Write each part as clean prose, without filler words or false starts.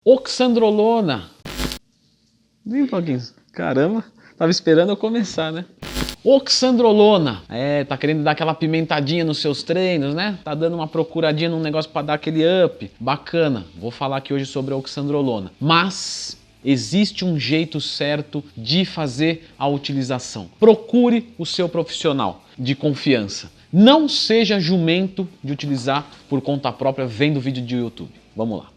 Oxandrolona. Vem um pouquinho. Caramba, tava esperando eu começar, né? Oxandrolona. Tá querendo dar aquela pimentadinha nos seus treinos, né? Tá dando uma procuradinha num negócio para dar aquele up. Bacana. Vou falar aqui hoje sobre a oxandrolona. Mas existe um jeito certo de fazer a utilização. Procure o seu profissional de confiança. Não seja jumento de utilizar por conta própria vendo vídeo de YouTube. Vamos lá.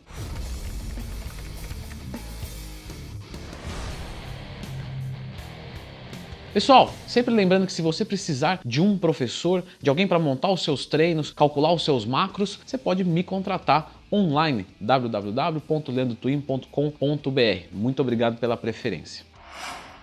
Pessoal, sempre lembrando que se você precisar de um professor, de alguém para montar os seus treinos, calcular os seus macros, você pode me contratar online, www.leandrotwin.com.br. Muito obrigado pela preferência.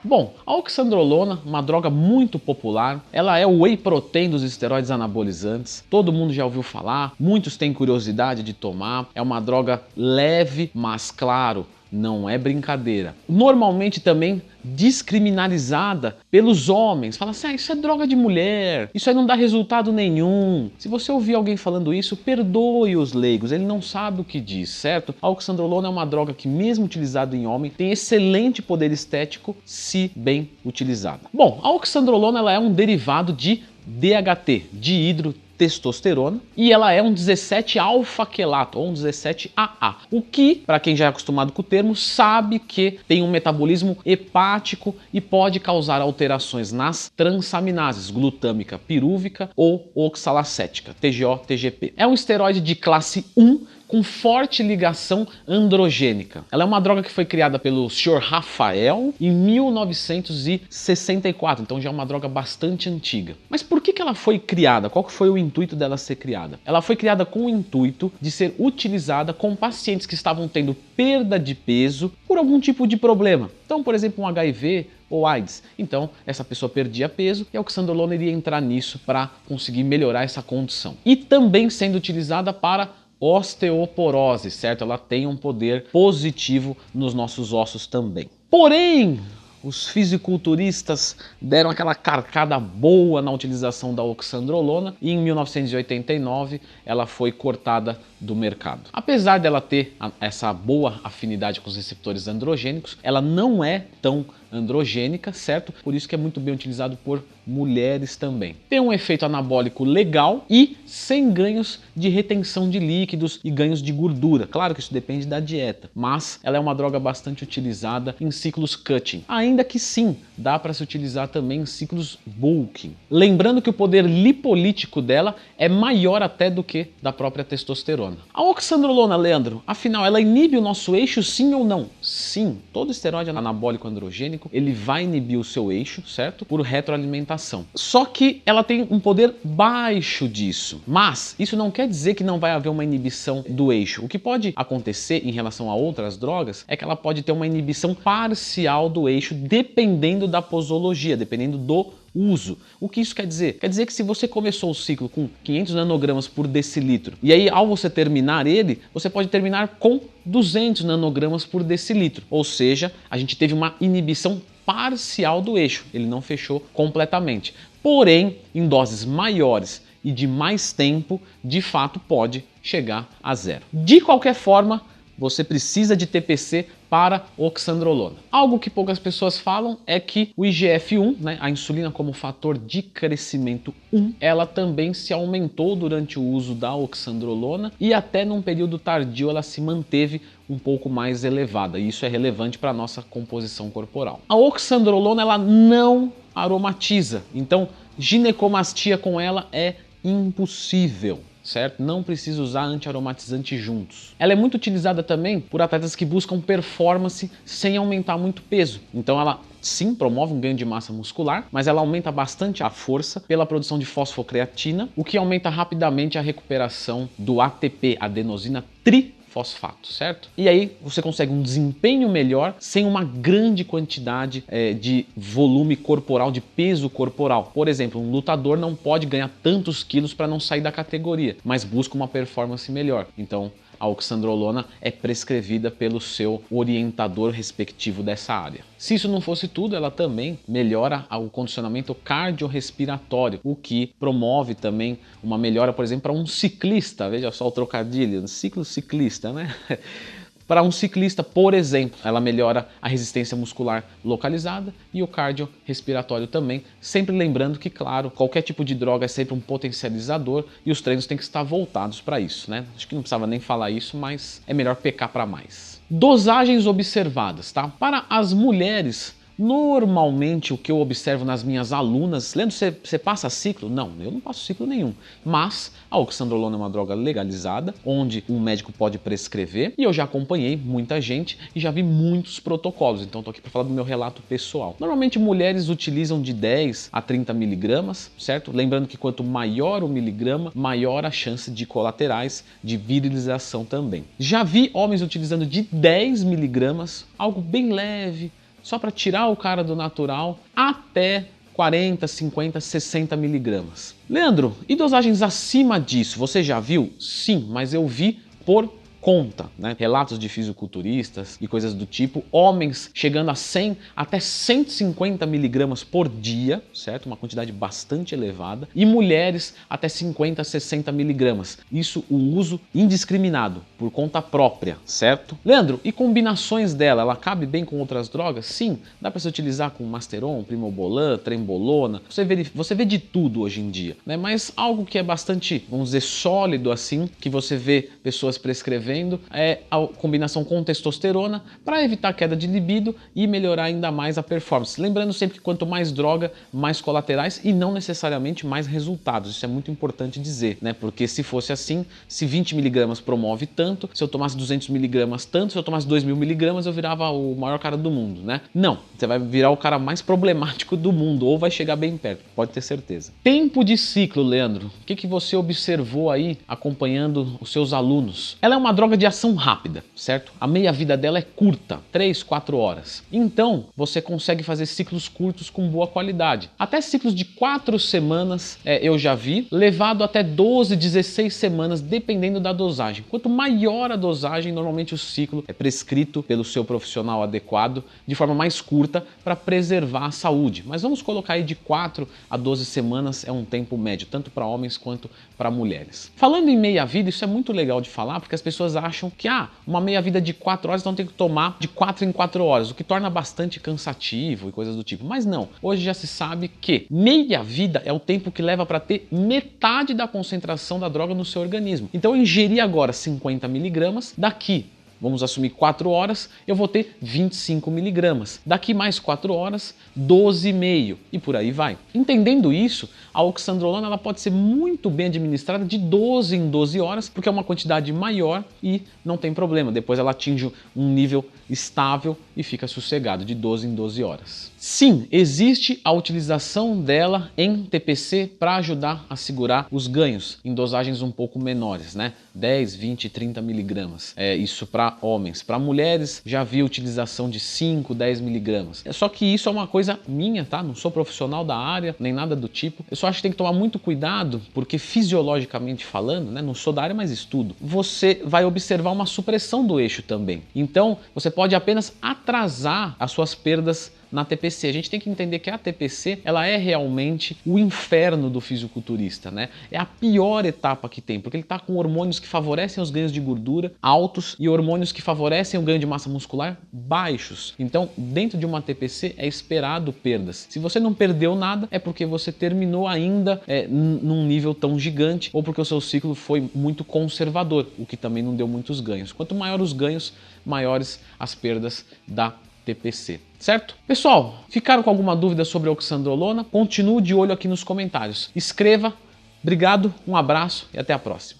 Bom, a oxandrolona, uma droga muito popular, ela é o whey protein dos esteroides anabolizantes, todo mundo já ouviu falar, muitos têm curiosidade de tomar, é uma droga leve, mas claro, não é brincadeira. Normalmente também descriminalizada pelos homens. Fala assim, isso é droga de mulher, isso aí não dá resultado nenhum. Se você ouvir alguém falando isso, perdoe os leigos, ele não sabe o que diz, certo? A oxandrolona é uma droga que, mesmo utilizada em homem, tem excelente poder estético se bem utilizada. Bom, a oxandrolona ela é um derivado de DHT, dihidrotestosterona, e ela é um 17-alfa-quelato, ou um 17-AA, o que, para quem já é acostumado com o termo, sabe que tem um metabolismo hepático e pode causar alterações nas transaminases glutâmica pirúvica ou oxalacética, TGO-TGP. É um esteroide de classe 1 com forte ligação androgênica. Ela é uma droga que foi criada pelo Sr. Rafael em 1964, então já é uma droga bastante antiga. Mas por que ela foi criada? Qual que foi o intuito dela ser criada? Ela foi criada com o intuito de ser utilizada com pacientes que estavam tendo perda de peso por algum tipo de problema. Então, por exemplo, um HIV ou AIDS. Então, essa pessoa perdia peso e a oxandrolona iria entrar nisso para conseguir melhorar essa condição. E também sendo utilizada para osteoporose, certo? Ela tem um poder positivo nos nossos ossos também. Porém, os fisiculturistas deram aquela carcada boa na utilização da oxandrolona e em 1989 ela foi cortada do mercado. Apesar dela ter essa boa afinidade com os receptores androgênicos, ela não é tão androgênica, certo? Por isso que é muito bem utilizado por mulheres também. Tem um efeito anabólico legal e sem ganhos de retenção de líquidos e ganhos de gordura. Claro que isso depende da dieta, mas ela é uma droga bastante utilizada em ciclos cutting. Ainda que sim, dá para se utilizar também em ciclos bulking. Lembrando que o poder lipolítico dela é maior até do que da própria testosterona. A oxandrolona, Leandro, afinal, ela inibe o nosso eixo, sim ou não? Sim, todo esteroide anabólico androgênico, ele vai inibir o seu eixo, certo? Por retroalimentação. Só que ela tem um poder baixo disso. Mas isso não quer dizer que não vai haver uma inibição do eixo. O que pode acontecer em relação a outras drogas é que ela pode ter uma inibição parcial do eixo, dependendo da posologia, dependendo do uso. O que isso quer dizer? Quer dizer que se você começou o ciclo com 500 nanogramas por decilitro e aí ao você terminar ele, você pode terminar com 200 nanogramas por decilitro. Ou seja, a gente teve uma inibição parcial do eixo, ele não fechou completamente. Porém, em doses maiores e de mais tempo, de fato pode chegar a zero. De qualquer forma, você precisa de TPC para oxandrolona. Algo que poucas pessoas falam é que o IGF-1, né, a insulina como fator de crescimento 1, ela também se aumentou durante o uso da oxandrolona e até num período tardio ela se manteve um pouco mais elevada. E isso é relevante para a nossa composição corporal. A oxandrolona ela não aromatiza, então ginecomastia com ela é impossível. Certo? Não precisa usar antiaromatizante juntos. Ela é muito utilizada também por atletas que buscam performance sem aumentar muito peso. Então ela sim promove um ganho de massa muscular, mas ela aumenta bastante a força pela produção de fosfocreatina, o que aumenta rapidamente a recuperação do ATP, adenosina trifosfato, certo? E aí você consegue um desempenho melhor sem uma grande quantidade de volume corporal, de peso corporal. Por exemplo, um lutador não pode ganhar tantos quilos para não sair da categoria, mas busca uma performance melhor. Então, a oxandrolona é prescrevida pelo seu orientador respectivo dessa área. Se isso não fosse tudo, ela também melhora o condicionamento cardiorrespiratório, o que promove também uma melhora, por exemplo, para um ciclista. Veja só o trocadilho, ciclista, né? Para um ciclista, por exemplo, ela melhora a resistência muscular localizada e o cardiorrespiratório também, sempre lembrando que, claro, qualquer tipo de droga é sempre um potencializador e os treinos têm que estar voltados para isso, né? Acho que não precisava nem falar isso, mas é melhor pecar para mais. Dosagens observadas, tá? Para as mulheres, normalmente o que eu observo nas minhas alunas, Leandro, você passa ciclo? Não, eu não passo ciclo nenhum, mas a oxandrolona é uma droga legalizada, onde um médico pode prescrever, e eu já acompanhei muita gente e já vi muitos protocolos, então estou aqui para falar do meu relato pessoal. Normalmente mulheres utilizam de 10 a 30 miligramas, certo? Lembrando que quanto maior o miligrama, maior a chance de colaterais, de virilização também. Já vi homens utilizando de 10 miligramas, algo bem leve, só para tirar o cara do natural, até 40, 50, 60 miligramas. Leandro, e dosagens acima disso? Você já viu? Sim, mas eu vi por conta, né? Relatos de fisiculturistas e coisas do tipo, homens chegando a 100 até 150 miligramas por dia, certo? Uma quantidade bastante elevada, e mulheres até 50, 60 miligramas. Isso o uso indiscriminado, por conta própria, certo? Leandro, e combinações dela? Ela cabe bem com outras drogas? Sim, dá para se utilizar com Masteron, Primobolan, Trembolona, você vê de tudo hoje em dia, né? Mas algo que é bastante, vamos dizer, sólido assim, que você vê pessoas prescrevendo, é a combinação com testosterona para evitar queda de libido e melhorar ainda mais a performance. Lembrando sempre que quanto mais droga, mais colaterais e não necessariamente mais resultados. Isso é muito importante dizer, né? Porque se fosse assim, se 20 miligramas promove tanto, se eu tomasse 200 miligramas tanto, se eu tomasse 2.000 miligramas eu virava o maior cara do mundo, né? Não, você vai virar o cara mais problemático do mundo ou vai chegar bem perto, pode ter certeza. Tempo de ciclo, Leandro. O que você observou aí acompanhando os seus alunos? Ela é uma droga de ação rápida, certo? A meia-vida dela é curta, 3, 4 horas. Então, você consegue fazer ciclos curtos com boa qualidade. Até ciclos de 4 semanas eu já vi, levado até 12, 16 semanas, dependendo da dosagem. Quanto maior a dosagem, normalmente o ciclo é prescrito pelo seu profissional adequado, de forma mais curta, para preservar a saúde. Mas vamos colocar aí de 4 a 12 semanas é um tempo médio, tanto para homens quanto para mulheres. Falando em meia-vida, isso é muito legal de falar, porque as pessoas acham que uma meia-vida de 4 horas, então tem que tomar de 4 em 4 horas, o que torna bastante cansativo e coisas do tipo. Mas não, hoje já se sabe que meia-vida é o tempo que leva para ter metade da concentração da droga no seu organismo. Então eu ingeri agora 50 miligramas, daqui vamos assumir 4 horas, eu vou ter 25 miligramas. Daqui mais 4 horas, 12,5 e por aí vai. Entendendo isso, a oxandrolona ela pode ser muito bem administrada de 12 em 12 horas, porque é uma quantidade maior e não tem problema. Depois ela atinge um nível estável e fica sossegado de 12 em 12 horas. Sim, existe a utilização dela em TPC para ajudar a segurar os ganhos em dosagens um pouco menores, né? 10, 20, 30 miligramas. Isso para homens. Para mulheres, já vi utilização de 5, 10 miligramas. Só que isso é uma coisa minha, tá? Não sou profissional da área, nem nada do tipo. Eu só acho que tem que tomar muito cuidado, porque fisiologicamente falando, né? Não sou da área, mas estudo. Você vai observar uma supressão do eixo também. Então, você pode apenas atrasar as suas perdas na TPC. A gente tem que entender que a TPC ela é realmente o inferno do fisiculturista, né? É a pior etapa que tem, porque ele está com hormônios que favorecem os ganhos de gordura altos e hormônios que favorecem o ganho de massa muscular baixos. Então, dentro de uma TPC é esperado perdas. Se você não perdeu nada, é porque você terminou ainda num nível tão gigante ou porque o seu ciclo foi muito conservador, o que também não deu muitos ganhos. Quanto maior os ganhos, maiores as perdas da TPC, certo? Pessoal, ficaram com alguma dúvida sobre a oxandrolona? Continue de olho aqui nos comentários. Escreva. Obrigado, um abraço e até a próxima.